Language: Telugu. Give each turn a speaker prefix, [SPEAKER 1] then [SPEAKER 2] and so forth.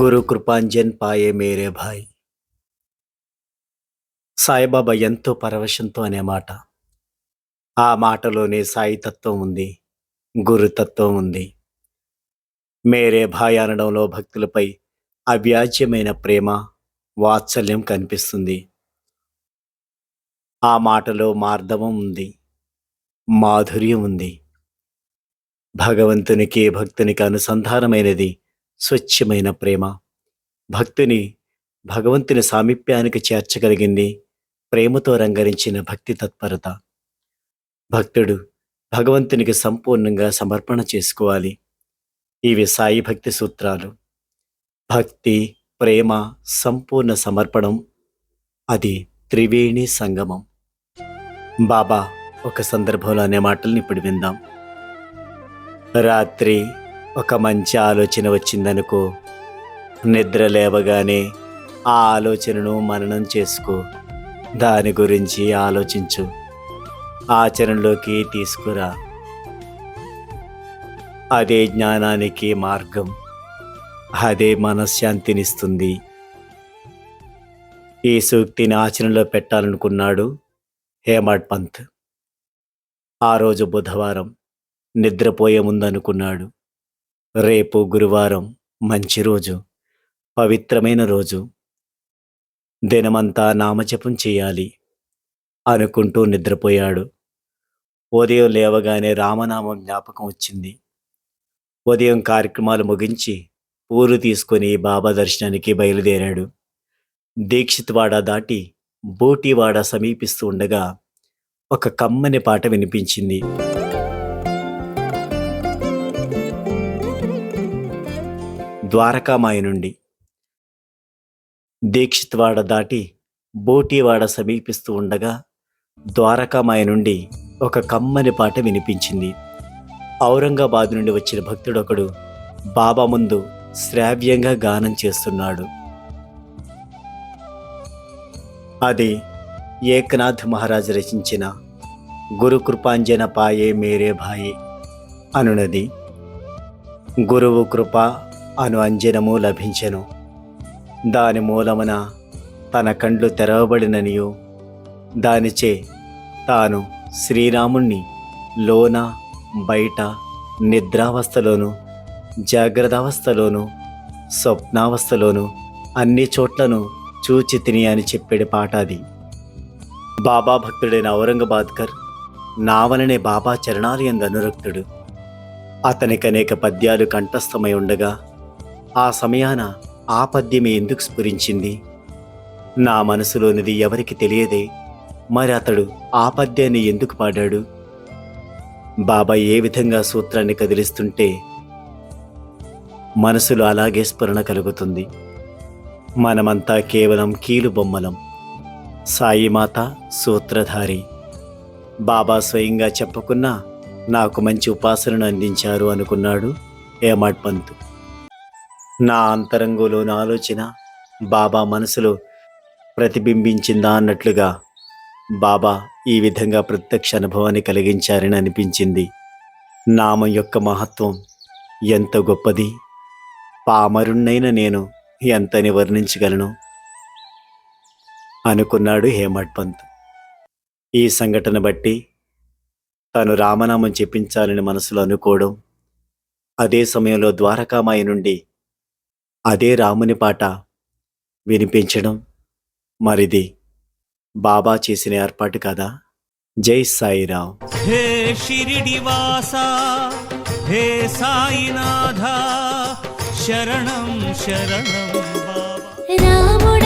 [SPEAKER 1] గురు కృపాంజన్ పాయే మేరే భాయ్. సాయిబాబా ఎంతో పరవశంతో అనే మాట. ఆ మాటలోనే సాయి తత్వం ఉంది, గురుతత్వం ఉంది. మేరే భాయ్ అనడంలో భక్తులపై అవ్యాజ్యమైన ప్రేమ, వాత్సల్యం కనిపిస్తుంది. ఆ మాటలో మార్దవం ఉంది, మాధుర్యం ఉంది. భగవంతునికి భక్తునికి అనుసంధానమైనది స్వచ్ఛమైన ప్రేమ. భగవంతుని సామీప్యానికి చేర్చగలిగింది ప్రేమతో రంగరించిన భక్తి తత్పరత. భక్తుడు భగవంతునికి సంపూర్ణంగా సమర్పణ చేసుకోవాలి. ఇవి సాయి భక్తి సూత్రాలు. భక్తి, ప్రేమ, సంపూర్ణ సమర్పణం, అది త్రివేణి సంగమం. బాబా ఒక సందర్భంలో అనే మాటల్ని ఇప్పుడు విందాం. రాత్రి ఒక మంచి ఆలోచన వచ్చిందనుకో, నిద్ర లేవగానే ఆ ఆలోచనను మననం చేసుకో. దాని గురించి ఆలోచించు, ఆచరణలోకి తీసుకురా. అదే జ్ఞానానికి మార్గం, అదే మనశ్శాంతినిస్తుంది. ఈ సూక్తిని ఆచరణలో పెట్టాలనుకున్నాడు హేమడ్ పంత్. ఆ రోజు బుధవారం. నిద్రపోయే ముందనుకున్నాడు, రేపు గురువారం మంచి రోజు, పవిత్రమైన రోజు, దినమంతా నామజపం చేయాలి అనుకుంటూ నిద్రపోయాడు. ఉదయం లేవగానే రామనామం జ్ఞాపకం వచ్చింది. ఉదయం కార్యక్రమాలు ముగించి పూలు తీసుకొని బాబా దర్శనానికి బయలుదేరాడు. దీక్షిత్వాడ దాటి బూటివాడ సమీపిస్తూ ఉండగా ఒక కమ్మని పాట వినిపించింది. ద్వారకామాయి నుండి. దీక్షిత్వాడ దాటి బోటివాడ సమీపిస్తూ ఉండగా ద్వారకామాయి నుండి ఒక కమ్మని పాట వినిపించింది. ఔరంగాబాద్ నుండి వచ్చిన భక్తుడొకడు బాబా ముందు శ్రావ్యంగా గానం చేస్తున్నాడు. అది ఏకనాథ్ మహారాజ్ రచించిన గురు కృపాంజన పాయే మేరే భాయే అనునది. గురువు కృప అను అంజనము లభించెను. దాని మూలమున తన కండ్లు తెరవబడిననియో, దానిచే తాను శ్రీరాముణ్ణి లోన బయట, నిద్రావస్థలోను, జాగ్రత్తావస్థలోను, స్వప్నావస్థలోను, అన్ని చోట్లను చూచి తిని అని చెప్పాడు పాట అది. బాబా భక్తుడైన ఔరంగాబాద్కర్ నా వలనే బాబా చరణాలు యందు అనురక్తుడు. అతనికి అనేక పద్యాలు కంఠస్థమై ఉండగా ఆ సమయాన ఆ పద్యమే ఎందుకు స్ఫురించింది? నా మనసులోనిది ఎవరికి తెలియదే, మరి అతడు ఆ పద్యాన్ని ఎందుకు పాడాడు? బాబా ఏ విధంగా సూత్రాన్ని కదిలిస్తుంటే మనసులో అలాగే స్ఫురణ కలుగుతుంది. మనమంతా కేవలం కీలు బొమ్మలం, సాయిమాత సూత్రధారి. బాబా స్వయంగా చెప్పకున్నా నాకు మంచి ఉపాసనను అందించారు అనుకున్నాడు హేమడ్ పంత్. నా అంతరంగంలోని ఆలోచన బాబా మనసులో ప్రతిబింబించిందా అన్నట్లుగా బాబా ఈ విధంగా ప్రత్యక్ష అనుభవాన్ని కలిగించారని అనిపించింది. నామం యొక్క మహత్వం ఎంత గొప్పది, పామరుణ్ణైన నేను ఎంతని వర్ణించగలను అనుకున్నాడు హేమడ్ పంత్. ఈ సంఘటన బట్టి తను రామనామం చెప్పించాలని మనసులో అనుకోవడం, అదే సమయంలో ద్వారకామాయి నుండి అదే రాముని పాట వినిపించడం, మరిది బాబా చేసిన ఏర్పాటు కదా. జై సాయిరామ్.
[SPEAKER 2] హే షిరిడివాసా, హే సాయినాథ, శరణం శరణం బాబా.